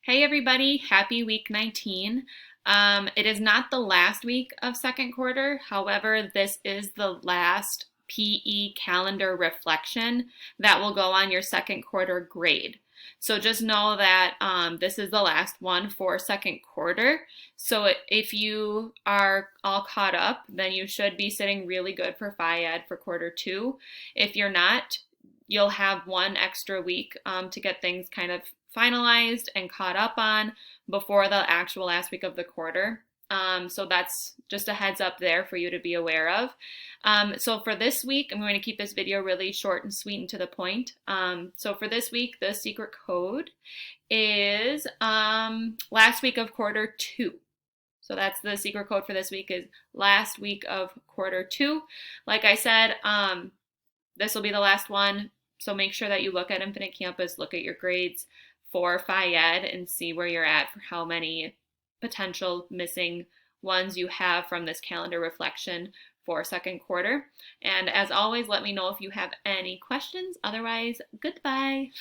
Hey everybody, happy week 19. It is not the last week of second quarter. However, this is the last PE calendar reflection that will go on your second quarter grade. So just know that this is the last one for second quarter. So if you are all caught up, then you should be sitting really good for Phi Ed for quarter two. If you're not, you'll have one extra week to get things kind of finalized and caught up on before the actual last week of the quarter. So that's just a heads up there for you to be aware of. So for this week, I'm going to keep this video really short and sweet and to the point. So for this week, the secret code is last week of quarter two. So that's the secret code for this week is last week of quarter two. Like I said, this will be the last one. So make sure that you look at Infinite Campus, look at your grades for Phi Ed and see where you're at for how many potential missing ones you have from this calendar reflection for second quarter. And as always, let me know if you have any questions. Otherwise, goodbye.